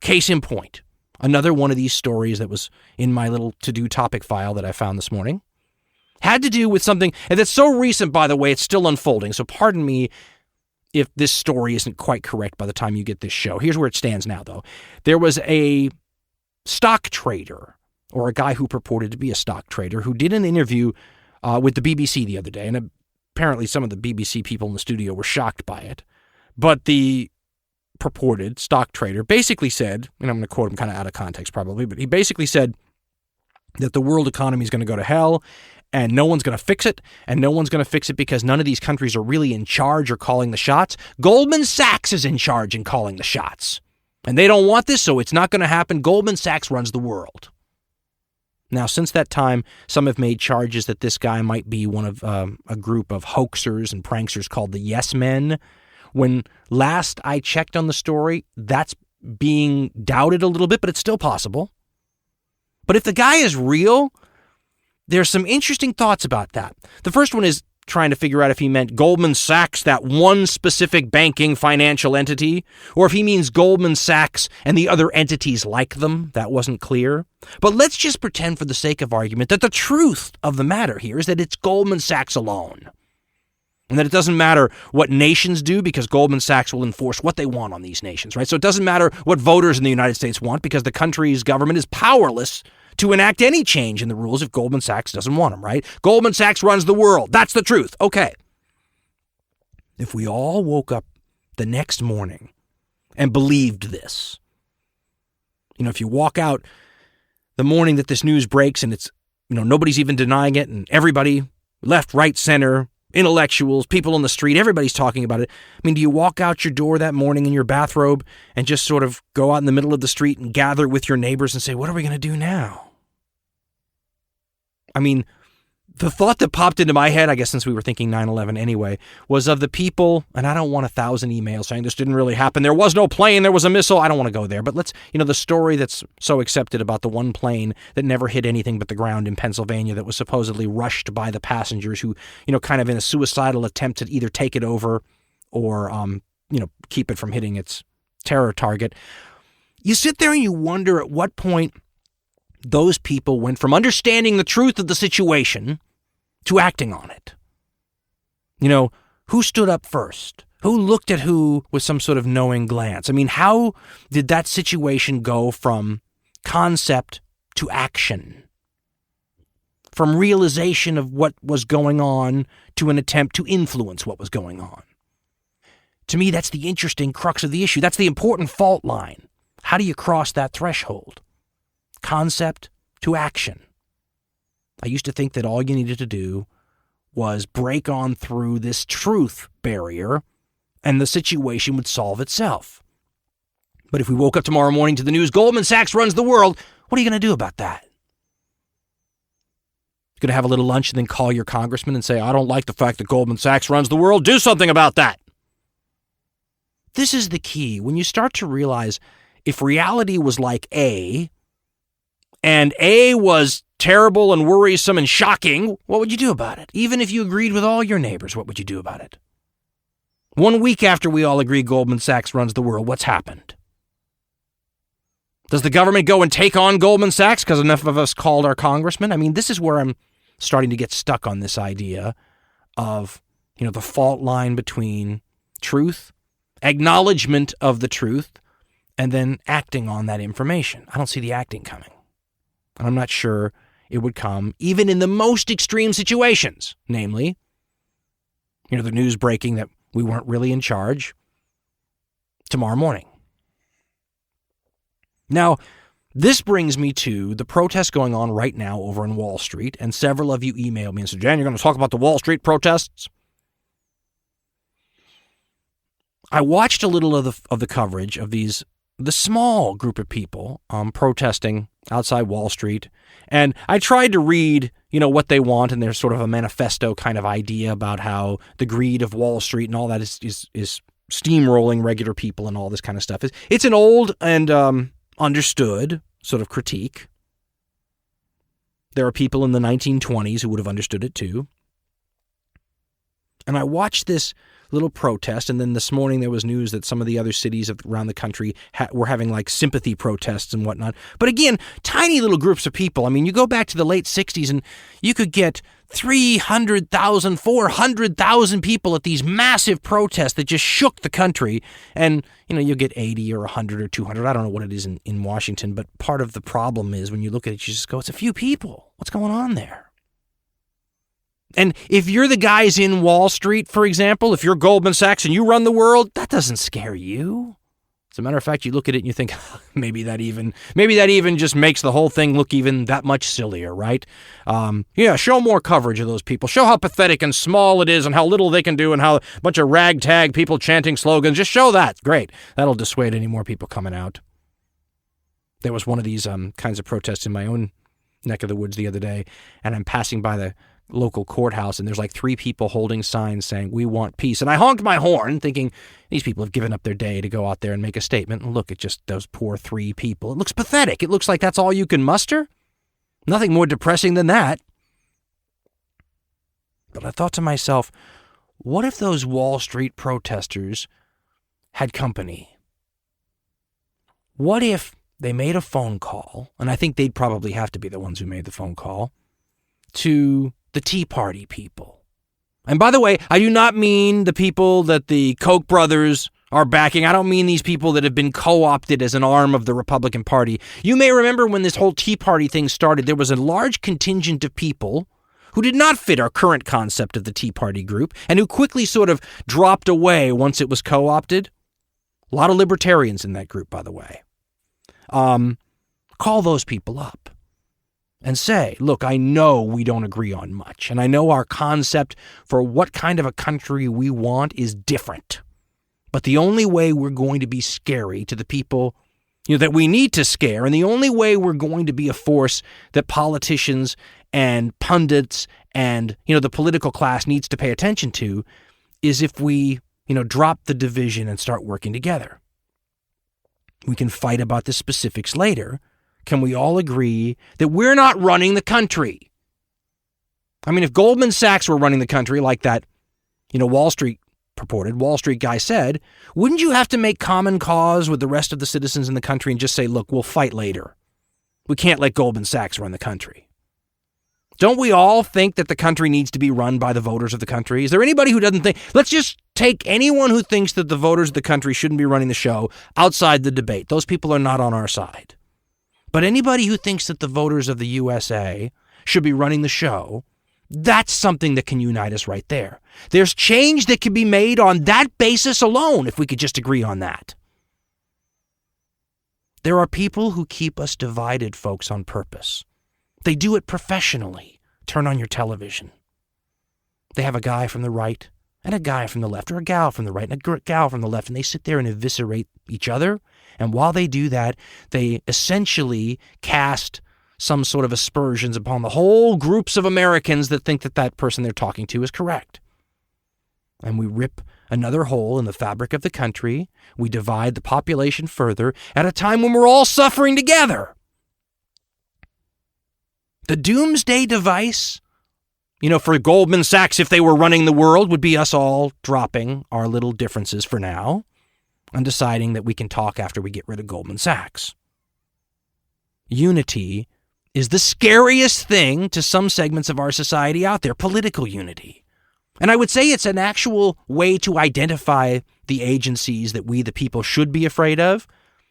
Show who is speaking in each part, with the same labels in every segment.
Speaker 1: Case in point, another one of these stories that was in my little to-do topic file that I found this morning had to do with something, and that's so recent, by the way, it's still unfolding, so pardon me if this story isn't quite correct by the time you get this show. Here's where it stands now, though. There was a stock trader, or a guy who purported to be a stock trader, who did an interview with the BBC the other day, and apparently some of the BBC people in the studio were shocked by it. But the purported stock trader basically said, and I'm going to quote him kind of out of context probably, but he basically said that the world economy is going to go to hell, and no one's going to fix it, and no one's going to fix it because none of these countries are really in charge or calling the shots. Goldman Sachs is in charge and calling the shots. And they don't want this, so it's not going to happen. Goldman Sachs runs the world. Now, since that time, some have made charges that this guy might be one of a group of hoaxers and pranksters called the Yes Men. When last I checked on the story, that's being doubted a little bit, but it's still possible. But if the guy is real, there's some interesting thoughts about that. The first one is trying to figure out if he meant Goldman Sachs, that one specific banking financial entity, or if he means Goldman Sachs and the other entities like them. That wasn't clear. But let's just pretend for the sake of argument that the truth of the matter here is that it's Goldman Sachs alone. And that it doesn't matter what nations do because Goldman Sachs will enforce what they want on these nations, right? So it doesn't matter what voters in the United States want because the country's government is powerless to enact any change in the rules if Goldman Sachs doesn't want them, right? Goldman Sachs runs the world. That's the truth. Okay. If we all woke up the next morning and believed this, if you walk out the morning that this news breaks and it's, nobody's even denying it and everybody, left, right, center, intellectuals, people on the street, everybody's talking about it. I mean, do you walk out your door that morning in your bathrobe and just sort of go out in the middle of the street and gather with your neighbors and say, what are we going to do now? I mean, the thought that popped into my head, I guess since we were thinking 9/11 anyway, was of the people, and I don't want 1,000 emails saying this didn't really happen. There was no plane, there was a missile. I don't want to go there. But let's, the story that's so accepted about the one plane that never hit anything but the ground in Pennsylvania that was supposedly rushed by the passengers who, kind of in a suicidal attempt to either take it over or, keep it from hitting its terror target. You sit there and you wonder at what point those people went from understanding the truth of the situation to acting on it. Who stood up first? Who looked at who with some sort of knowing glance? I mean, how did that situation go from concept to action? From realization of what was going on to an attempt to influence what was going on? To me, that's the interesting crux of the issue. That's the important fault line. How do you cross that threshold? Concept to action. I used to think that all you needed to do was break on through this truth barrier and the situation would solve itself. But if we woke up tomorrow morning to the news, Goldman Sachs runs the world, what are you going to do about that? You're going to have a little lunch and then call your congressman and say, I don't like the fact that Goldman Sachs runs the world. Do something about that. This is the key. When you start to realize if reality was like A, and A was terrible and worrisome and shocking, what would you do about it? Even if you agreed with all your neighbors, what would you do about it? 1 week after we all agree Goldman Sachs runs the world, what's happened? Does the government go and take on Goldman Sachs because enough of us called our congressman? I mean, this is where I'm starting to get stuck on this idea of, the fault line between truth, acknowledgement of the truth, and then acting on that information. I don't see the acting coming. And I'm not sure it would come even in the most extreme situations, namely, the news breaking that we weren't really in charge tomorrow morning. Now, this brings me to the protests going on right now over in Wall Street, and several of you emailed me and said, Jan, you're going to talk about the Wall Street protests? I watched a little of the coverage of the small group of people protesting outside Wall Street. And I tried to read, what they want, and there's sort of a manifesto kind of idea about how the greed of Wall Street and all that is steamrolling regular people and all this kind of stuff. It's an old and understood sort of critique. There are people in the 1920s who would have understood it too. And I watched this little protest, and then this morning there was news that some of the other cities around the country were having like sympathy protests and whatnot. But again, tiny little groups of people. I mean, you go back to the late 60s and you could get 300,000, 400,000 people at these massive protests that just shook the country. And, you'll get 80 or 100 or 200. I don't know what it is in Washington, but part of the problem is when you look at it, you just go, it's a few people. What's going on there? And if you're the guys in Wall Street, for example, if you're Goldman Sachs and you run the world, that doesn't scare you. As a matter of fact, you look at it and you think, maybe that even just makes the whole thing look even that much sillier, right? Show more coverage of those people. Show how pathetic and small it is and how little they can do and how a bunch of ragtag people chanting slogans. Just show that. Great. That'll dissuade any more people coming out. There was one of these kinds of protests in my own neck of the woods the other day, and I'm passing by the local courthouse, and there's like 3 people holding signs saying, "We want peace." And I honked my horn thinking, these people have given up their day to go out there and make a statement. And look at just those poor 3 people. It looks pathetic. It looks like that's all you can muster. Nothing more depressing than that. But I thought to myself, what if those Wall Street protesters had company? What if they made a phone call, and I think they'd probably have to be the ones who made the phone call, to the Tea Party people. And by the way, I do not mean the people that the Koch brothers are backing. I don't mean these people that have been co-opted as an arm of the Republican Party. You may remember when this whole Tea Party thing started, there was a large contingent of people who did not fit our current concept of the Tea Party group and who quickly sort of dropped away once it was co-opted. A lot of libertarians in that group, by the way. Call those people up and say, look, I know we don't agree on much, and I know our concept for what kind of a country we want is different. But the only way we're going to be scary to the people that we need to scare, and the only way we're going to be a force that politicians and pundits and the political class needs to pay attention to, is if we drop the division and start working together. We can fight about the specifics later. Can we all agree that we're not running the country? I mean, if Goldman Sachs were running the country like that, Wall Street guy said, wouldn't you have to make common cause with the rest of the citizens in the country and just say, look, we'll fight later. We can't let Goldman Sachs run the country. Don't we all think that the country needs to be run by the voters of the country? Is there anybody who doesn't think? Let's just take anyone who thinks that the voters of the country shouldn't be running the show outside the debate. Those people are not on our side. But anybody who thinks that the voters of the USA should be running the show, that's something that can unite us right there. There's change that can be made on that basis alone if we could just agree on that. There are people who keep us divided, folks, on purpose. They do it professionally. Turn on your television. They have a guy from the right and a guy from the left, or a gal from the right and a gal from the left, and they sit there and eviscerate each other. And while they do that, they essentially cast some sort of aspersions upon the whole groups of Americans that think that that person they're talking to is correct. And we rip another hole in the fabric of the country. We divide the population further at a time when we're all suffering together. The doomsday device, for Goldman Sachs, if they were running the world, would be us all dropping our little differences for now and deciding that we can talk after we get rid of Goldman Sachs. Unity is the scariest thing to some segments of our society out there, political unity. And I would say it's an actual way to identify the agencies that we, the people, should be afraid of.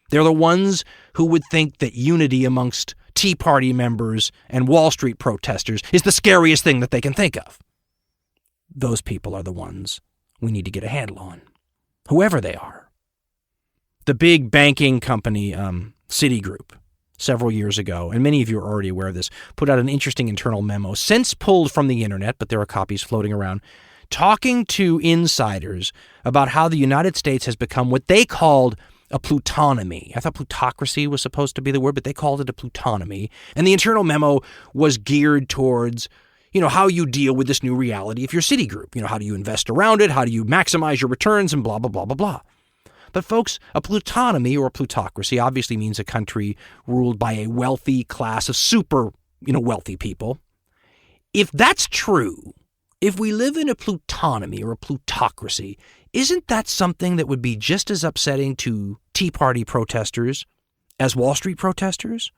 Speaker 1: They're the ones who would think that unity amongst Tea Party members and Wall Street protesters is the scariest thing that they can think of. Those people are the ones we need to get a handle on, whoever they are. The big banking company, Citigroup, several years ago, and many of you are already aware of this, put out an interesting internal memo, since pulled from the internet, but there are copies floating around, talking to insiders about how the United States has become what they called a plutonomy. I thought plutocracy was supposed to be the word, but they called it a plutonomy. And the internal memo was geared towards, how you deal with this new reality if you're Citigroup. How do you invest around it? How do you maximize your returns and blah, blah, blah, blah, blah. But folks, a plutonomy or a plutocracy obviously means a country ruled by a wealthy class of super, wealthy people. If that's true, If we live in a plutonomy or a plutocracy, isn't that something that would be just as upsetting to Tea Party protesters as Wall Street protesters?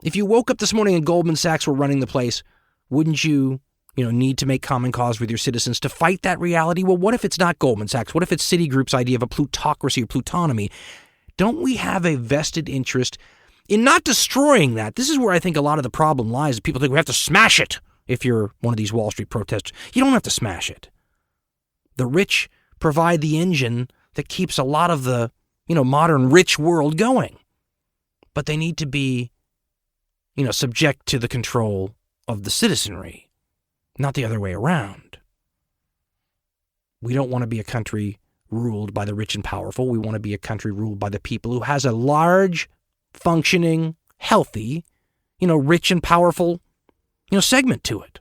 Speaker 1: If you woke up this morning and Goldman Sachs were running the place, wouldn't you need to make common cause with your citizens to fight that reality? Well, what if it's not Goldman Sachs? What if it's Citigroup's idea of a plutocracy or plutonomy? Don't we have a vested interest in not destroying that? This is where I think a lot of the problem lies. People think we have to smash it. If you're one of these Wall Street protesters, you don't have to smash it. The rich provide the engine that keeps a lot of the, modern rich world going. But they need to be, subject to the control of the citizenry, not the other way around. We don't want to be a country ruled by the rich and powerful. We want to be a country ruled by the people who has a large, functioning, healthy, rich and powerful segment to it.